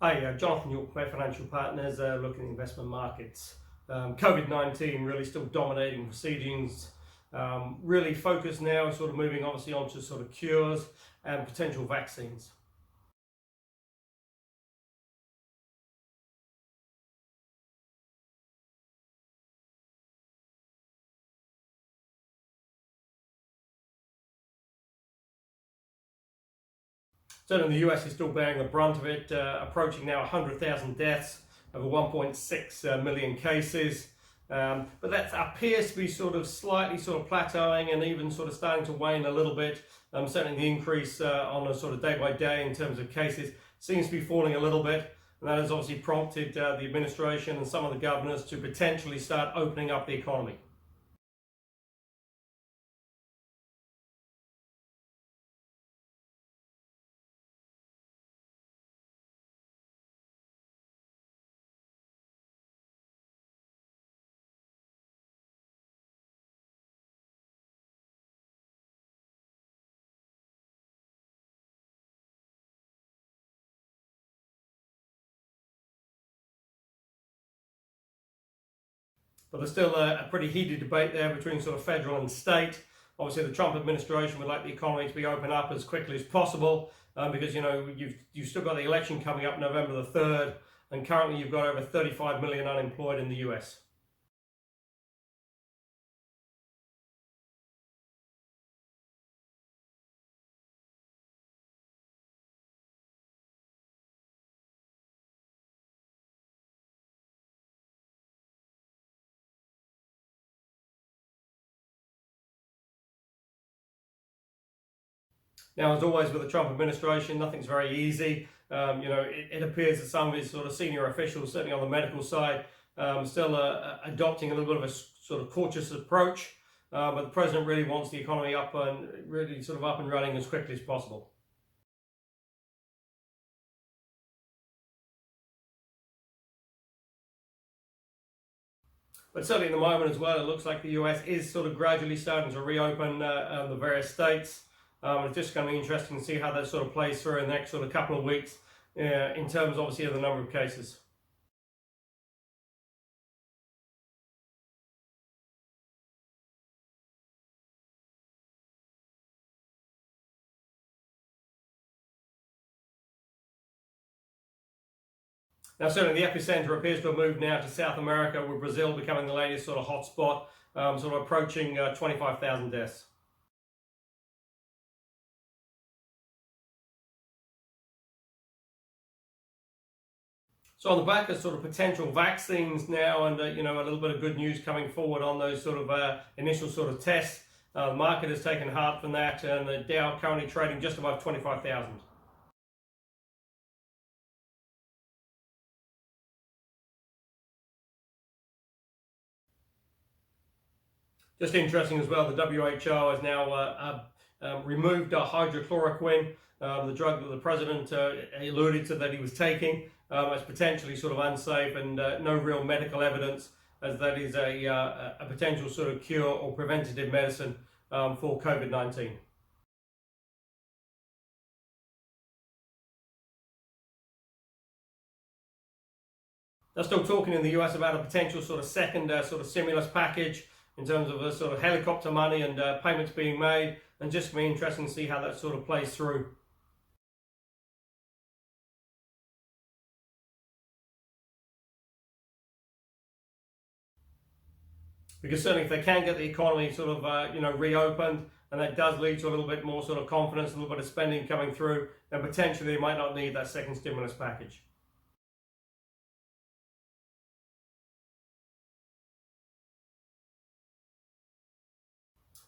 Hi, Jonathan York, my financial partners, looking at investment markets. COVID-19 really still dominating proceedings. Really focused now, sort of moving obviously onto sort of cures and potential vaccines. Certainly the US is still bearing the brunt of it, approaching now 100,000 deaths, over 1.6 million cases. But that appears to be sort of slightly sort of plateauing and even sort of starting to wane a little bit. Certainly the increase on a sort of day by day in terms of cases seems to be falling a little bit. And that has obviously prompted the administration and some of the governors to potentially start opening up the economy. But there's still a pretty heated debate there between sort of federal and state. Obviously, the Trump administration would like the economy to be opened up as quickly as possible because you've still got the election coming up November the 3rd, and currently you've got over 35 million unemployed in the US. Now, as always with the Trump administration, nothing's very easy. It appears that some of his sort of senior officials, certainly on the medical side, still adopting a little bit of a sort of cautious approach. But the president really wants the economy up and really sort of up and running as quickly as possible. But certainly at the moment as well, it looks like the US is sort of gradually starting to reopen the various states. It's just going to be interesting to see how that sort of plays through in the next sort of couple of weeks in terms, obviously, of the number of cases. Now, certainly the epicenter appears to have moved now to South America, with Brazil becoming the latest sort of hotspot, sort of approaching 25,000 deaths. So on the back of sort of potential vaccines now, and a little bit of good news coming forward on those sort of initial sort of tests, the market has taken heart from that, and the Dow currently trading just above 25,000. Just interesting as well, the WHO has now removed hydrochloroquine, the drug that the president alluded to that he was taking, as potentially sort of unsafe, and no real medical evidence as that is a potential sort of cure or preventative medicine for COVID-19. They're still talking in the US about a potential sort of second sort of stimulus package in terms of a sort of helicopter money and payments being made, and just be interesting to see how that sort of plays through. Because certainly if they can get the economy sort of reopened, and that does lead to a little bit more sort of confidence, a little bit of spending coming through, then potentially they might not need that second stimulus package.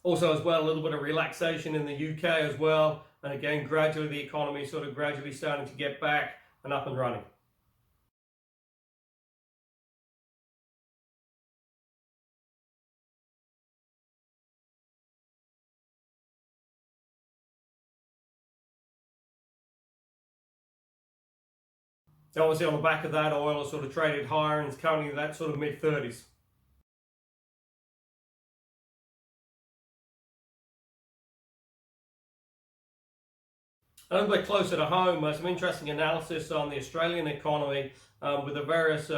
Also as well, a little bit of relaxation in the UK as well, and again gradually the economy sort of gradually starting to get back and up and running. Obviously on the back of that, oil has sort of traded higher and is currently in that sort of mid 30s. A little bit closer to home, some interesting analysis on the Australian economy with the various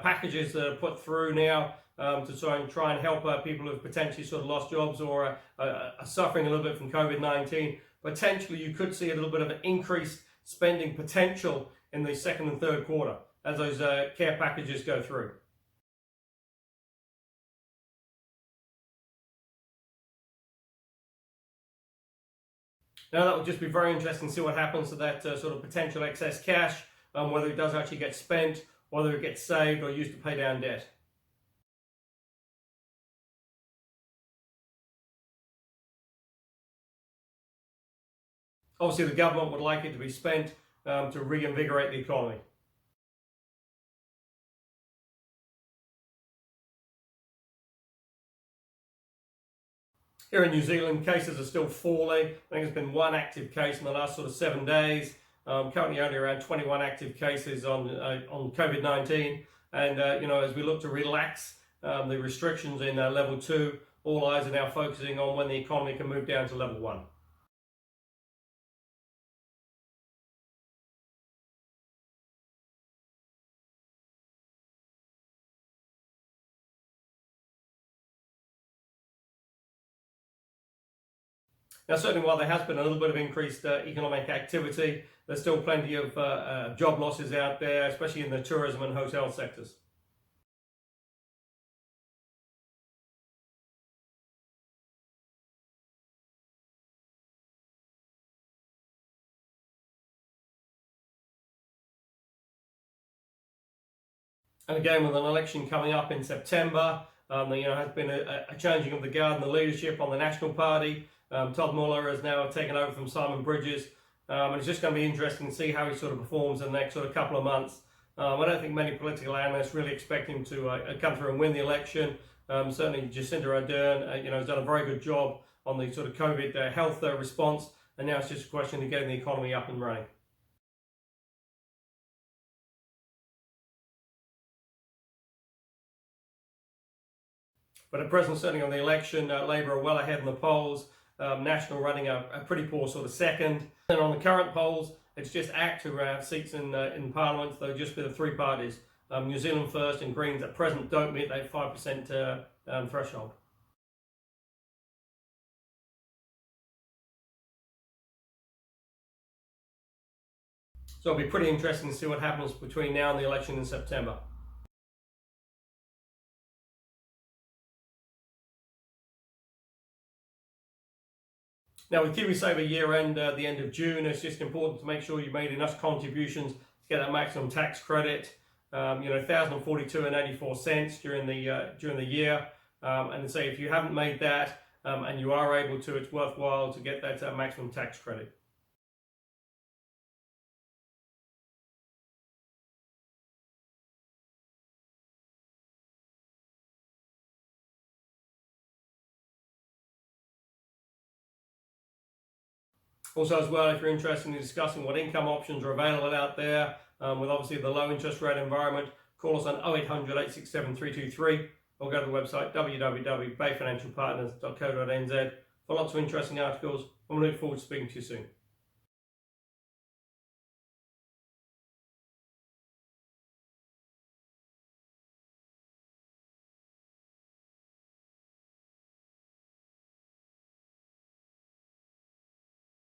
packages that are put through now to try and help people who've potentially sort of lost jobs or are suffering a little bit from COVID-19. Potentially, you could see a little bit of an increased spending potential in the second and third quarter as those care packages go through. Now that will just be very interesting to see what happens to that sort of potential excess cash, whether it does actually get spent, whether it gets saved or used to pay down debt. Obviously, the government would like it to be spent to reinvigorate the economy. Here in New Zealand, cases are still falling. I think there's been one active case in the last sort of 7 days. Currently only around 21 active cases on COVID-19. And, as we look to relax the restrictions in level 2, all eyes are now focusing on when the economy can move down to level 1. Now, certainly while there has been a little bit of increased economic activity, there's still plenty of job losses out there, especially in the tourism and hotel sectors. And again, with an election coming up in September, there has been a changing of the guard and the leadership on the National Party. Todd Muller has now taken over from Simon Bridges, and it's just going to be interesting to see how he sort of performs in the next sort of couple of months. I don't think many political analysts really expect him to come through and win the election. Certainly, Jacinda Ardern, has done a very good job on the sort of COVID health response, and now it's just a question of getting the economy up and running. But at present, certainly on the election, Labour are well ahead in the polls. National running a pretty poor sort of second. And on the current polls, it's just ACT who have seats in Parliament. They'll just be the three parties. New Zealand First and Greens at present don't meet that 5% threshold. So it'll be pretty interesting to see what happens between now and the election in September. Now with KiwiSaver year end, the end of June, it's just important to make sure you made enough contributions to get that maximum tax credit. $1,042.84 during the year, and say if you haven't made that and you are able to, it's worthwhile to get that maximum tax credit. Also as well, if you're interested in discussing what income options are available out there, with obviously the low interest rate environment, call us on 0800 867 323 or go to the website www.bayfinancialpartners.co.nz for lots of interesting articles, and we look forward to speaking to you soon.